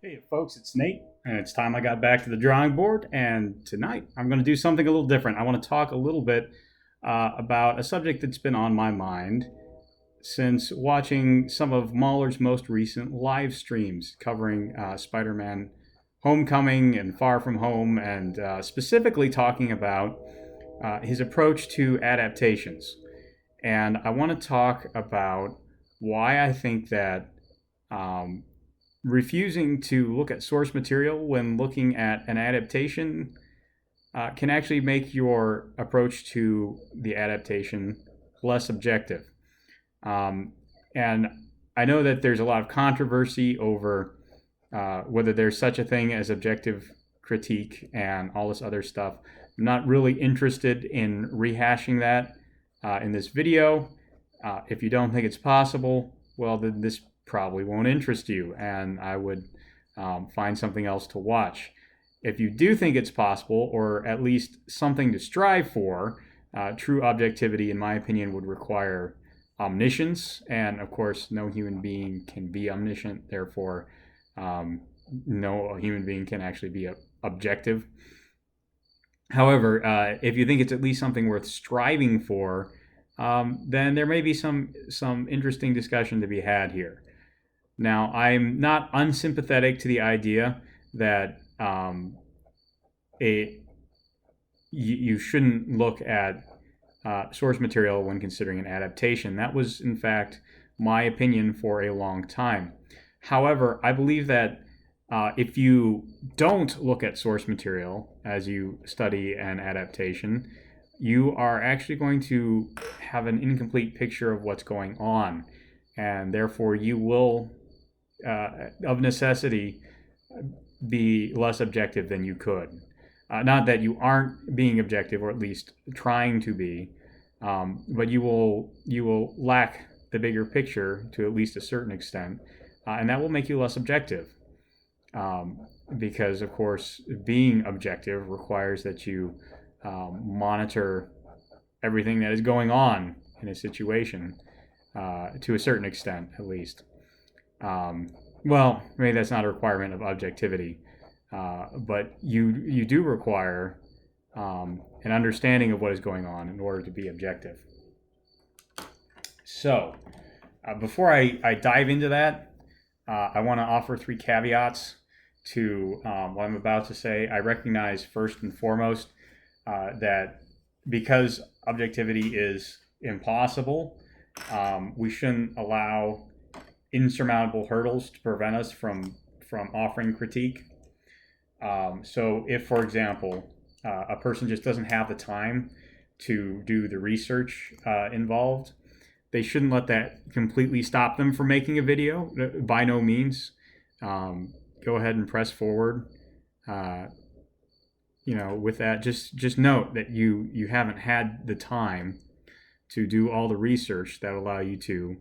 Hey, folks, it's Nate, and it's time I got back to the drawing board. And tonight I'm going to do something a little different. I want to talk a little bit about a subject that's been on my mind since watching some of Mauler's most recent live streams covering Spider Man Homecoming and Far From Home, and specifically talking about his approach to adaptations. And I want to talk about why I think that um, refusing to look at source material when looking at an adaptation can actually make your approach to the adaptation less objective. Um, and I know that there's a lot of controversy over whether there's such a thing as objective critique and all this other stuff. I'm not really interested in rehashing that in this video. If you don't think it's possible, well, then this probably won't interest you, and I would find something else to watch. If you do think it's possible, or at least something to strive for, true objectivity, in my opinion, would require omniscience, and of course, no human being can be omniscient. Therefore, no human being can actually be objective. However, if you think it's at least something worth striving for, then there may be some interesting discussion to be had here. Now, I'm not unsympathetic to the idea that you shouldn't look at source material when considering an adaptation. That was, in fact, my opinion for a long time. However, I believe that if you don't look at source material as you study an adaptation, you are actually going to have an incomplete picture of what's going on. And therefore, you will, of necessity, be less objective than you could. Not that you aren't being objective, or at least trying to be, but you will lack the bigger picture to at least a certain extent, and that will make you less objective. Because of course, being objective requires that you monitor everything that is going on in a situation to a certain extent, at least. Well, maybe that's not a requirement of objectivity, but you do require an understanding of what is going on in order to be objective. So, before I dive into that, I want to offer three caveats to what I'm about to say. I recognize first and foremost that because objectivity is impossible, we shouldn't allow insurmountable hurdles to prevent us from offering critique. So, if, for example, a person just doesn't have the time to do the research involved, they shouldn't let that completely stop them from making a video. By no means. Go ahead and press forward. With that, just note that you haven't had the time to do all the research that allow you to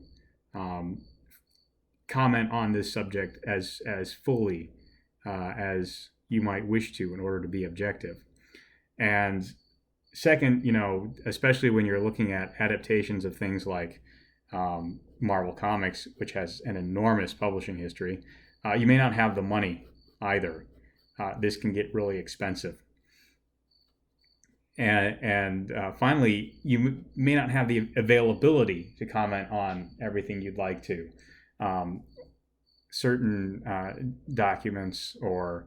comment on this subject as fully as you might wish to in order to be objective. And second, especially when you're looking at adaptations of things like Marvel Comics, which has an enormous publishing history, you may not have the money either. This can get really expensive. And finally, you may not have the availability to comment on everything you'd like to. Certain documents or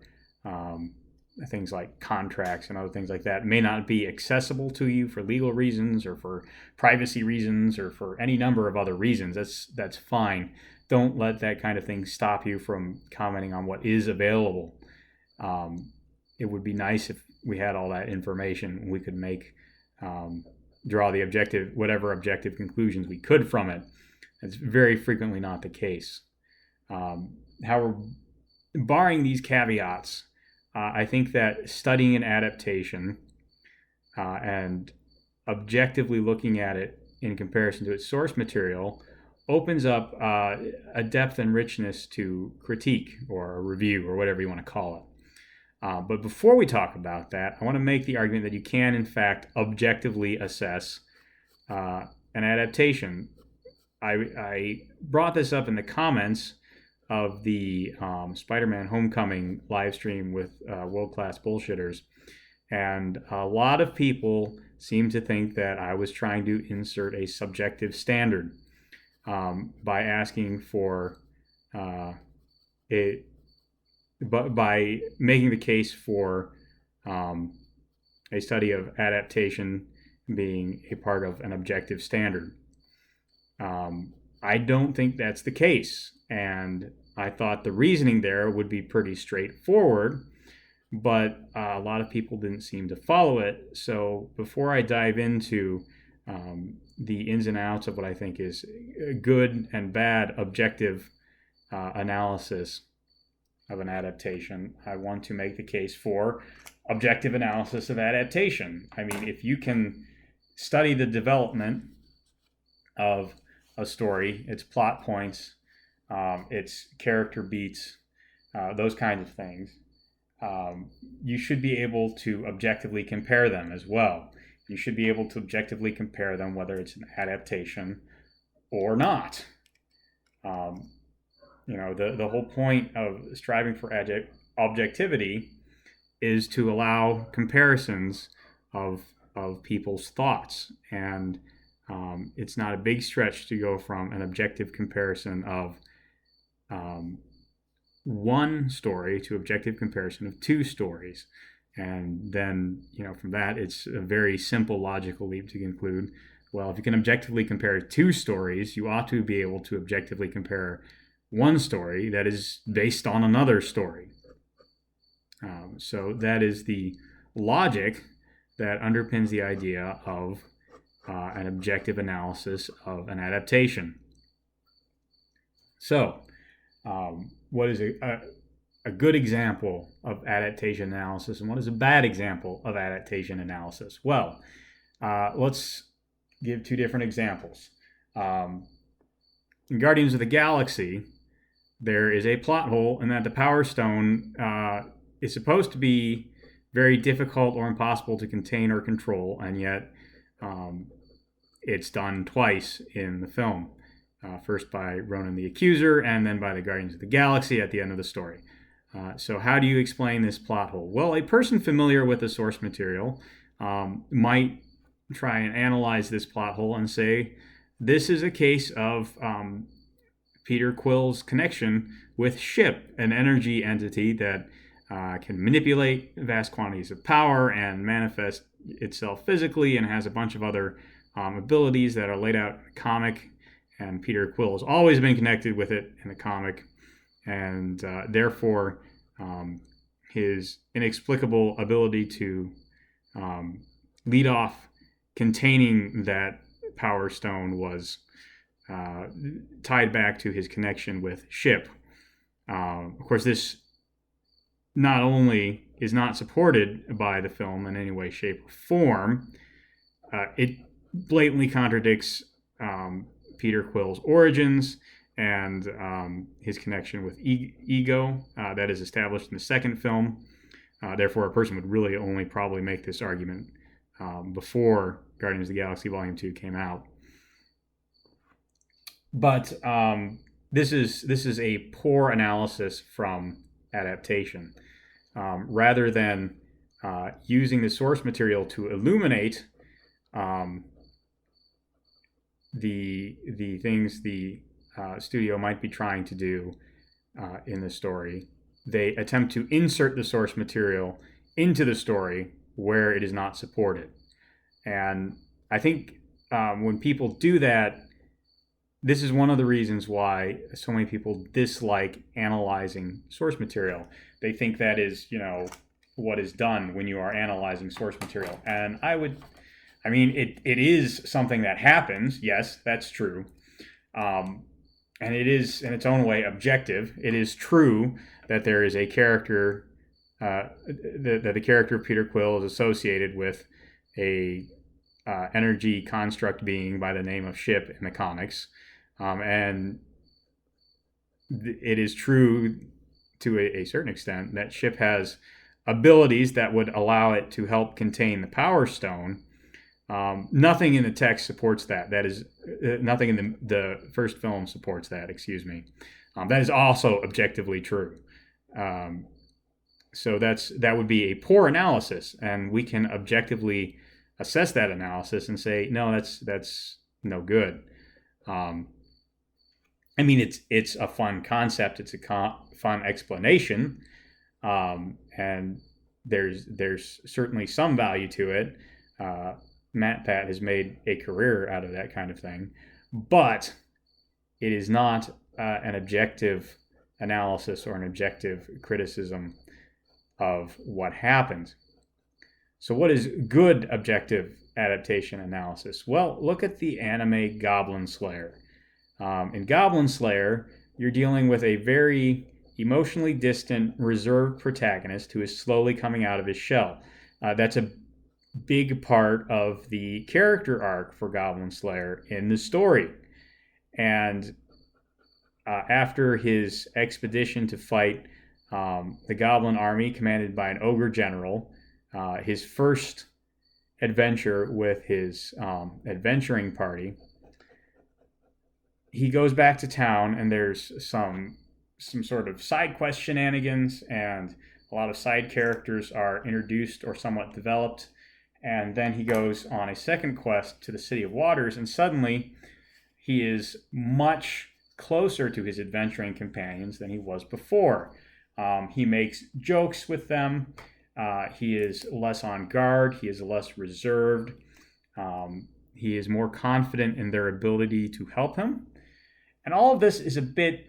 things like contracts and other things like that may not be accessible to you for legal reasons or for privacy reasons or for any number of other reasons. That's fine. Don't let that kind of thing stop you from commenting on what is available. It would be nice if we had all that information. We could draw the whatever objective conclusions we could from it. That's very frequently not the case. However, barring these caveats, I think that studying an adaptation and objectively looking at it in comparison to its source material opens up a depth and richness to critique or a review or whatever you want to call it. But before we talk about that, I want to make the argument that you can, in fact, objectively assess an adaptation. I brought this up in the comments of the Spider-Man Homecoming live stream with world-class bullshitters, and a lot of people seem to think that I was trying to insert a subjective standard by asking for by making the case for a study of adaptation being a part of an objective standard. I don't think that's the case, and I thought the reasoning there would be pretty straightforward, but a lot of people didn't seem to follow it. So before I dive into the ins and outs of what I think is good and bad objective analysis of an adaptation, I want to make the case for objective analysis of adaptation. I mean, if you can study the development of a story, its plot points, its character beats, those kinds of things, you should be able to objectively compare them as well. You should be able to objectively compare them, whether it's an adaptation or not. The whole point of striving for objectivity is to allow comparisons of people's thoughts, and it's not a big stretch to go from an objective comparison of one story to objective comparison of two stories. And then, from that, it's a very simple logical leap to conclude, well, if you can objectively compare two stories, you ought to be able to objectively compare one story that is based on another story. So that is the logic that underpins the idea of an objective analysis of an adaptation. So, what is a good example of adaptation analysis, and what is a bad example of adaptation analysis? Well, let's give two different examples. In Guardians of the Galaxy, there is a plot hole in that the Power Stone is supposed to be very difficult or impossible to contain or control, and yet it's done twice in the film. First by Ronan the Accuser, and then by the Guardians of the Galaxy at the end of the story. So how do you explain this plot hole? Well, a person familiar with the source material might try and analyze this plot hole and say, this is a case of Peter Quill's connection with Ship, an energy entity that can manipulate vast quantities of power and manifest itself physically, and has a bunch of other abilities that are laid out in the comic. And Peter Quill has always been connected with it in the comic, and therefore his inexplicable ability to lead off containing that Power Stone was tied back to his connection with Ship. Of course, this not only is not supported by the film in any way, shape, or form, it blatantly contradicts Peter Quill's origins and his connection with Ego that is established in the second film. Therefore, a person would really only probably make this argument before Guardians of the Galaxy Volume 2 came out. But this is a poor analysis from adaptation. Rather than using the source material to illuminate the things the studio might be trying to do in the story, they attempt to insert the source material into the story where it is not supported. And I think when people do that, this is one of the reasons why so many people dislike analyzing source material. They think that is, what is done when you are analyzing source material. And it is something that happens. Yes, that's true. And it is, in its own way, objective. It is true that there is a character, that the character of Peter Quill is associated with a energy construct being by the name of Ship in the comics. And it is true to a certain extent that Ship has abilities that would allow it to help contain the Power Stone. Nothing in the text supports that. That is, nothing in the first film supports that, excuse me. That is also objectively true. Um, so that would be a poor analysis, and we can objectively assess that analysis and say, no, that's no good. Um, I mean, it's a fun concept. It's a fun explanation, and there's certainly some value to it. Uh, MatPat has made a career out of that kind of thing, but it is not an objective analysis or an objective criticism of what happened. So, what is good objective adaptation analysis? Well, look at the anime Goblin Slayer. In Goblin Slayer, you're dealing with a very emotionally distant, reserved protagonist who is slowly coming out of his shell. That's a big part of the character arc for Goblin Slayer in the story. And after his expedition to fight the Goblin army commanded by an ogre general, his first adventure with his adventuring party, he goes back to town, and there's some sort of side quest shenanigans, and a lot of side characters are introduced or somewhat developed. And then he goes on a second quest to the City of Waters, and suddenly he is much closer to his adventuring companions than he was before. He makes jokes with them. He is less on guard. He is less reserved. He is more confident in their ability to help him. And all of this is a bit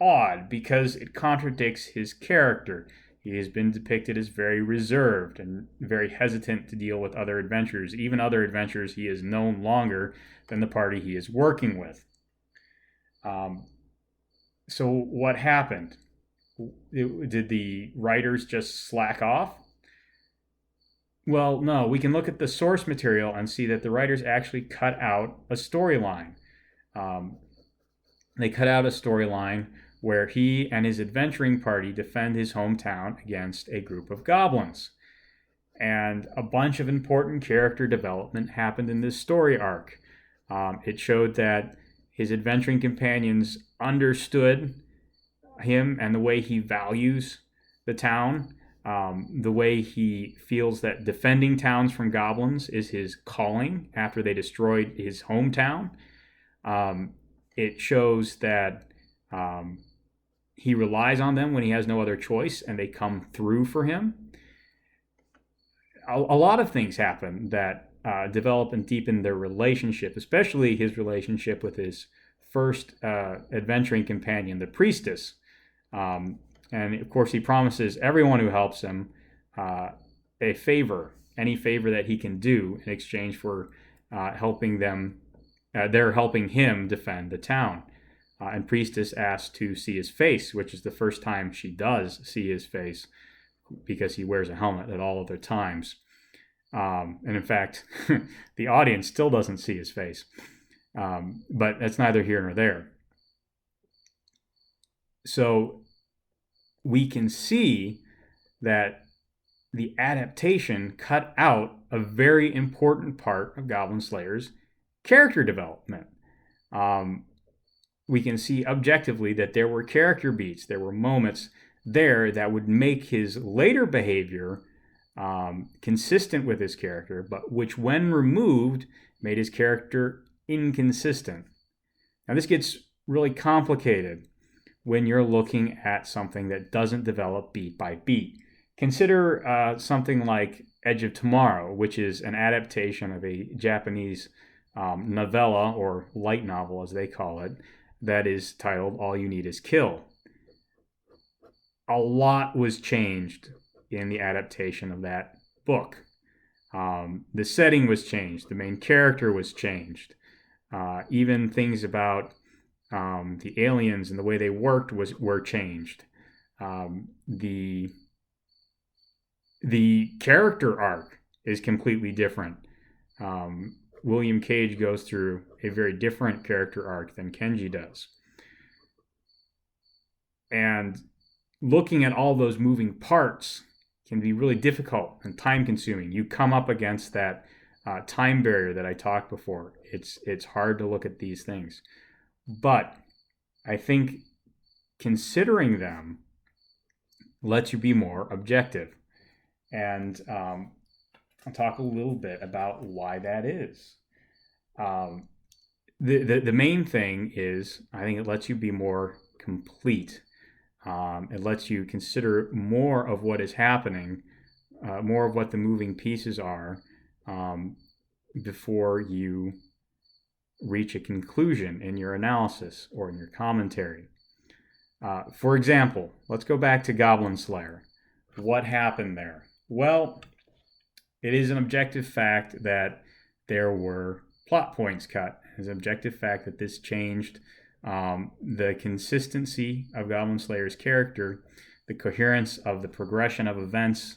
odd because it contradicts his character. He has been depicted as very reserved and very hesitant to deal with other adventurers, even other adventurers he is known longer than the party he is working with. So what happened? Did the writers just slack off? Well, no. We can look at the source material and see that the writers actually cut out a storyline. They cut out a storyline where he and his adventuring party defend his hometown against a group of goblins. And a bunch of important character development happened in this story arc. It showed that his adventuring companions understood him and the way he values the town, the way he feels that defending towns from goblins is his calling after they destroyed his hometown. It shows that he relies on them when he has no other choice, and they come through for him. A lot of things happen that develop and deepen their relationship, especially his relationship with his first adventuring companion, the priestess. And of course, he promises everyone who helps him a favor, any favor that he can do in exchange for helping them. They're helping him defend the town. And Priestess asks to see his face, which is the first time she does see his face because he wears a helmet at all other times. And in fact, the audience still doesn't see his face. But that's neither here nor there. So we can see that the adaptation cut out a very important part of Goblin Slayer's character development. We can see objectively that there were character beats, there were moments there that would make his later behavior consistent with his character, but which, when removed, made his character inconsistent. Now, this gets really complicated when you're looking at something that doesn't develop beat by beat. Consider something like Edge of Tomorrow, which is an adaptation of a Japanese novella, or light novel as they call it, that is titled All You Need Is Kill. A lot was changed in the adaptation of that book. The setting was changed. The main character was changed. Even things about the aliens and the way they worked were changed. The character arc is completely different. William Cage goes through a very different character arc than Kenji does. And looking at all those moving parts can be really difficult and time-consuming. You come up against that time barrier that I talked before. It's hard to look at these things. But I think considering them lets you be more objective. And I'll talk a little bit about why that is. The main thing is, I think it lets you be more complete. It lets you consider more of what is happening, more of what the moving pieces are, before you reach a conclusion in your analysis or in your commentary. For example, let's go back to Goblin Slayer. What happened there? Well, it is an objective fact that there were plot points cut. It is an objective fact that this changed the consistency of Goblin Slayer's character, the coherence of the progression of events,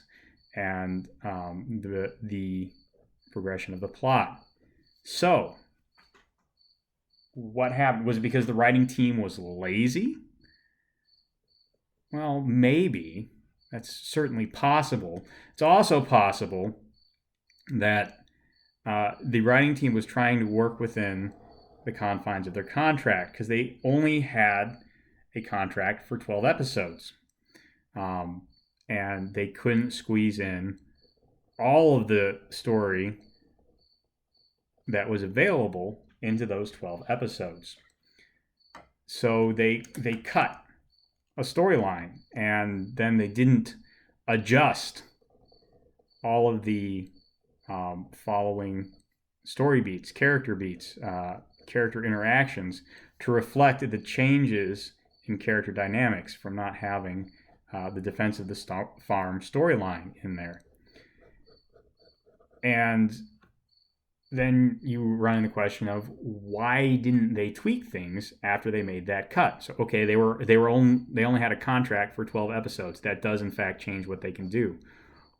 and the progression of the plot. So, what happened? Was it because the writing team was lazy? Well, maybe. That's certainly possible. It's also possible that the writing team was trying to work within the confines of their contract, because they only had a contract for 12 episodes. And they couldn't squeeze in all of the story that was available into those 12 episodes. So they cut a storyline, and then they didn't adjust all of the following story beats, character interactions to reflect the changes in character dynamics from not having the Defense of the Farm storyline in there. And then you run into the question of, why didn't they tweak things after they made that cut? So, okay, they only had a contract for 12 episodes. That does in fact change what they can do.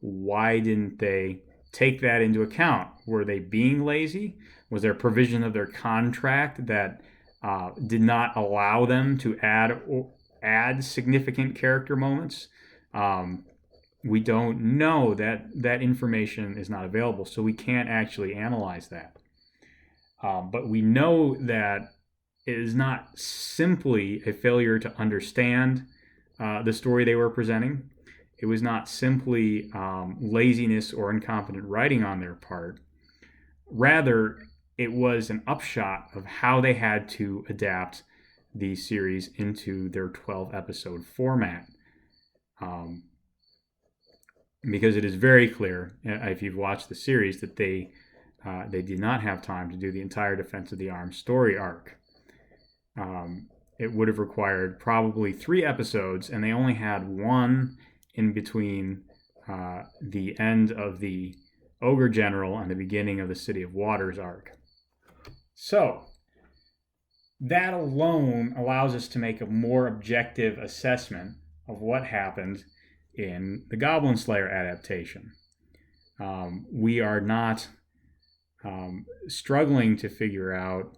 Why didn't they take that into account? Were they being lazy? Was there a provision of their contract that did not allow them to add significant character moments? We don't know. That information is not available, so we can't actually analyze that. But we know that it is not simply a failure to understand the story they were presenting. It was not simply laziness or incompetent writing on their part. Rather, it was an upshot of how they had to adapt the series into their 12-episode format. Because it is very clear, if you've watched the series, that they did not have time to do the entire Defense of the Arm story arc. It would have required probably 3 episodes, and they only had one in between the end of the Ogre General and the beginning of the City of Waters arc. So, that alone allows us to make a more objective assessment of what happened in the Goblin Slayer adaptation. We are not struggling to figure out,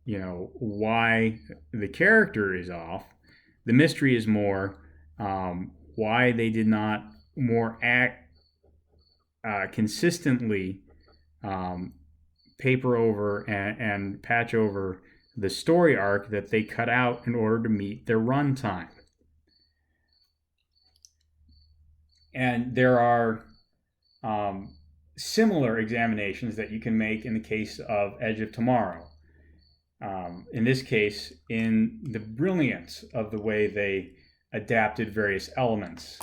why the character is off. The mystery is more why they did not more consistently paper over and patch over the story arc that they cut out in order to meet their runtime. And there are similar examinations that you can make in the case of Edge of Tomorrow. In this case, in the brilliance of the way they adapted various elements.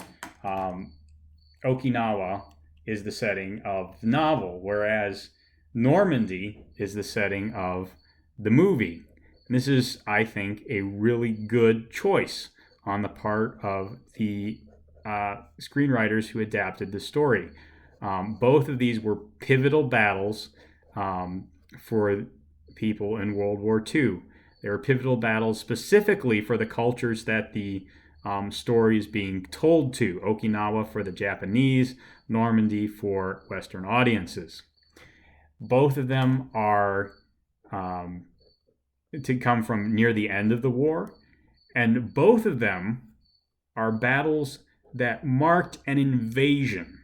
Okinawa is the setting of the novel, whereas Normandy is the setting of the movie. And this is, I think, a really good choice on the part of the screenwriters who adapted the story. Both of these were pivotal battles for people in World War II. They were pivotal battles specifically for the cultures that the story is being told to. Okinawa for the Japanese, Normandy for Western audiences. Both of them are to come from near the end of the war, and both of them are battles that marked an invasion.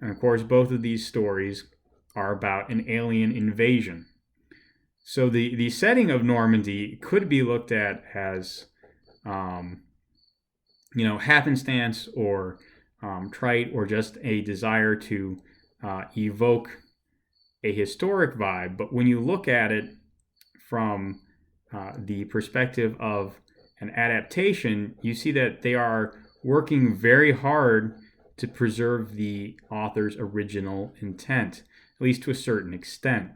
And of course, both of these stories are about an alien invasion. So the setting of Normandy could be looked at as um, happenstance or trite, or just a desire to evoke a historic vibe. But when you look at it from the perspective of an adaptation, you see that they are working very hard to preserve the author's original intent, at least to a certain extent.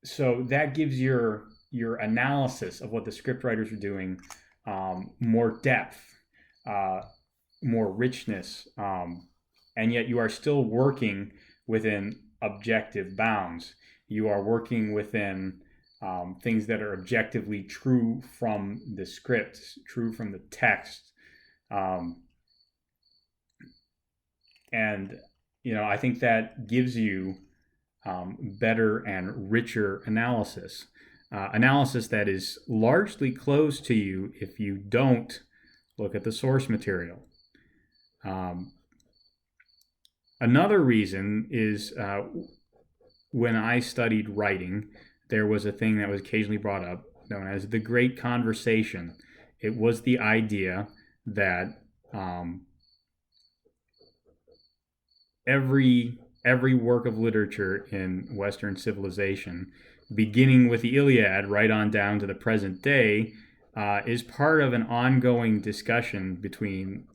So that gives your analysis of what the scriptwriters are doing more depth, more richness, and yet you are still working within objective bounds. You are working within things that are objectively true from the script, true from the text. And I think that gives you better and richer analysis. Analysis that is largely closed to you if you don't look at the source material. Another reason is when I studied writing, there was a thing that was occasionally brought up known as the Great Conversation. It was the idea that every work of literature in Western civilization, beginning with the Iliad right on down to the present day, is part of an ongoing discussion between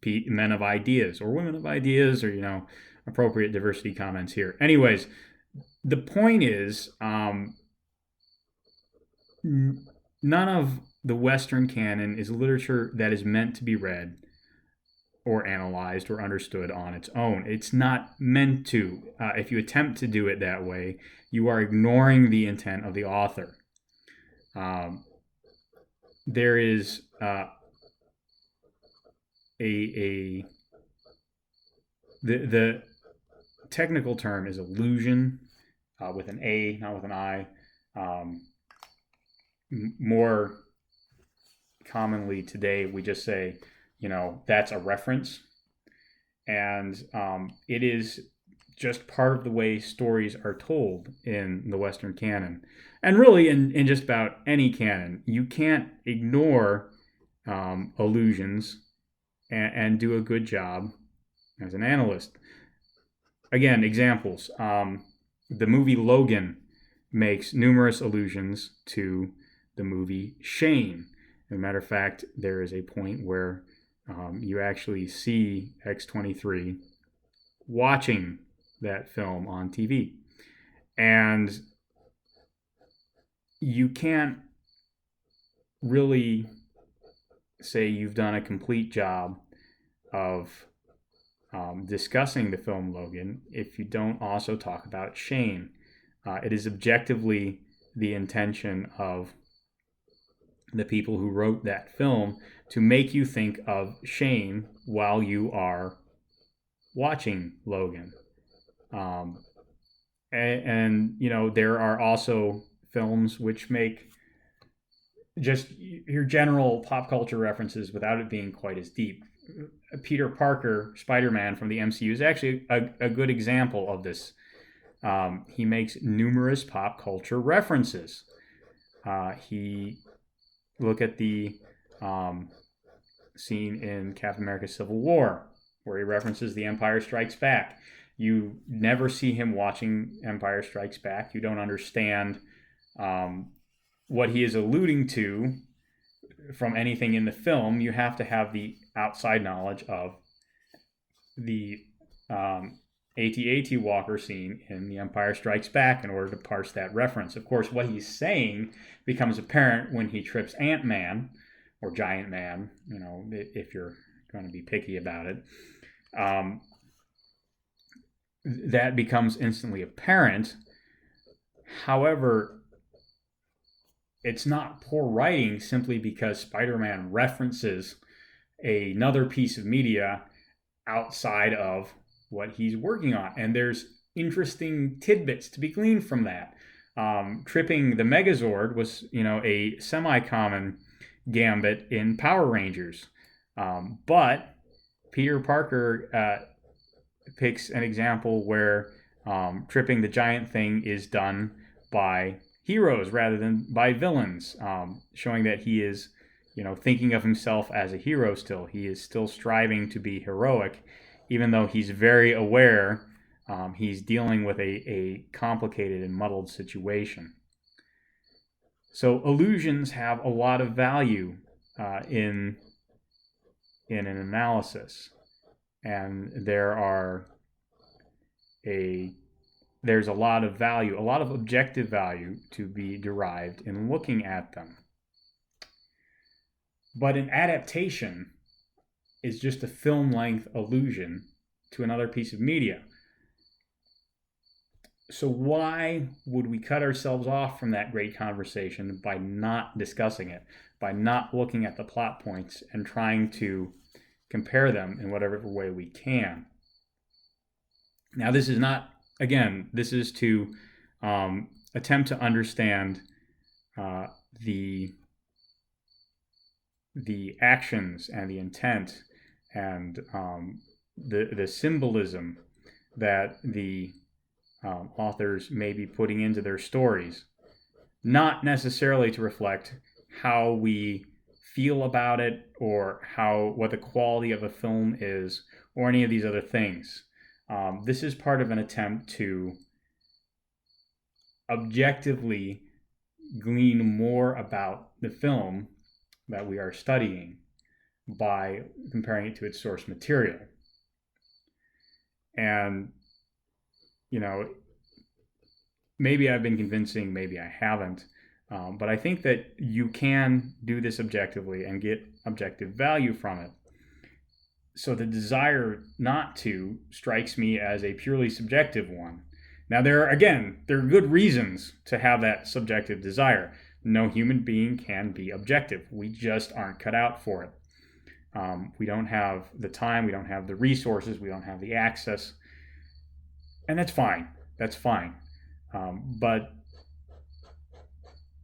men of ideas or women of ideas, or appropriate diversity comments here. Anyways, the point is, none of the Western canon is literature that is meant to be read or analyzed or understood on its own. It's not meant to. If you attempt to do it that way, you are ignoring the intent of the author. There is the technical term is allusion, with an A, not with an I. More commonly today, we just say, that's a reference. And it is just part of the way stories are told in the Western canon. And really, in just about any canon, you can't ignore allusions and do a good job as an analyst. Again, examples. The movie Logan makes numerous allusions to the movie Shane. As a matter of fact, there is a point where you actually see X-23 watching that film on TV. And you can't really say you've done a complete job of discussing the film Logan if you don't also talk about Shane. It is objectively the intention of the people who wrote that film to make you think of Shane while you are watching Logan. And there are also films which make just your general pop culture references without it being quite as deep. Peter Parker, Spider-Man from the MCU, is actually a good example of this. He makes numerous pop culture references. Look at the scene in Captain America Civil War, where he references The Empire Strikes Back. You never see him watching Empire Strikes Back. You don't understand what he is alluding to from anything in the film. You have to have the outside knowledge of the AT-AT Walker scene in The Empire Strikes Back in order to parse that reference. Of course, what he's saying becomes apparent when he trips Ant-Man, or Giant Man, if you're going to be picky about it. That becomes instantly apparent. However, it's not poor writing simply because Spider-Man references another piece of media outside of what he's working on. And there's interesting tidbits to be gleaned from that. Tripping the Megazord was, a semi-common gambit in Power Rangers. But Peter Parker picks an example where tripping the giant thing is done by heroes rather than by villains, showing that he is, thinking of himself as a hero still. He is still striving to be heroic, even though he's very aware he's dealing with a complicated and muddled situation. So illusions have a lot of value in an analysis, and there's a lot of value, a lot of objective value to be derived in looking at them. But an adaptation is just a film-length illusion to another piece of media. So why would we cut ourselves off from that great conversation by not discussing it, by not looking at the plot points and trying to compare them in whatever way we can? Now, this is not, again, this is to attempt to understand the actions and the intent and the symbolism that the authors may be putting into their stories, not necessarily to reflect how we feel about it or what the quality of a film is or any of these other things. This is part of an attempt to objectively glean more about the film that we are studying by comparing it to its source material. And maybe I've been convincing, maybe I haven't, but I think that you can do this objectively and get objective value from it. So the desire not to strikes me as a purely subjective one. Now, there are good reasons to have that subjective desire. No human being can be objective. We just aren't cut out for it. We don't have the time, we don't have the resources, we don't have the access. And that's fine. That's fine. But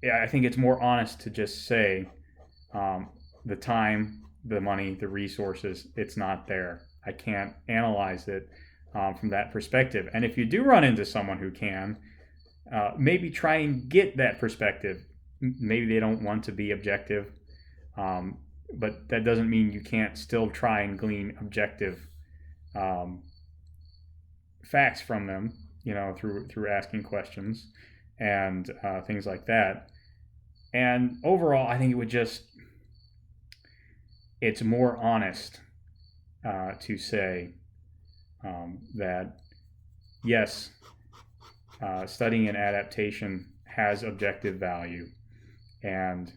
yeah, I think it's more honest to just say the time, the money, the resources, it's not there. I can't analyze it from that perspective. And if you do run into someone who can, maybe try and get that perspective. Maybe they don't want to be objective, but that doesn't mean you can't still try and glean objective facts from them, through asking questions and things like that. And overall, I think it's more honest to say that yes, studying an adaptation has objective value, and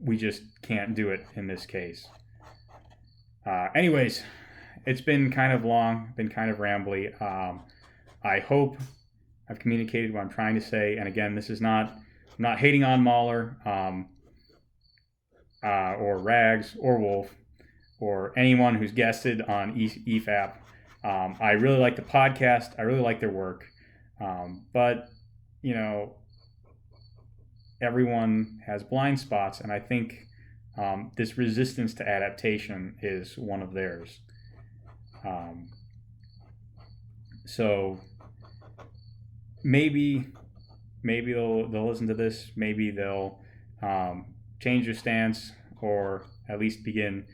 we just can't do it in this case. Anyways, it's been kind of long, been kind of rambly. I hope I've communicated what I'm trying to say. And again, this is I'm not hating on Mauler or Rags or Wolf or anyone who's guested on EFAP. I really like the podcast. I really like their work. But, everyone has blind spots. And I think this resistance to adaptation is one of theirs. So maybe they'll listen to this. Maybe they'll change their stance, or at least begin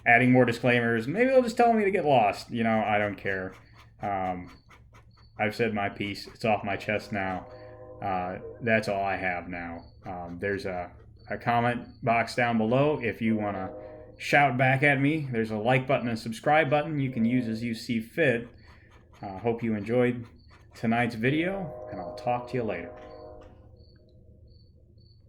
adding more disclaimers. Maybe they'll just tell me to get lost. I don't care. I've said my piece. It's off my chest now. That's all I have now. There's a comment box down below if you want to shout back at me. There's a like button and a subscribe button you can use as you see fit. Hope you enjoyed tonight's video, and I'll talk to you later.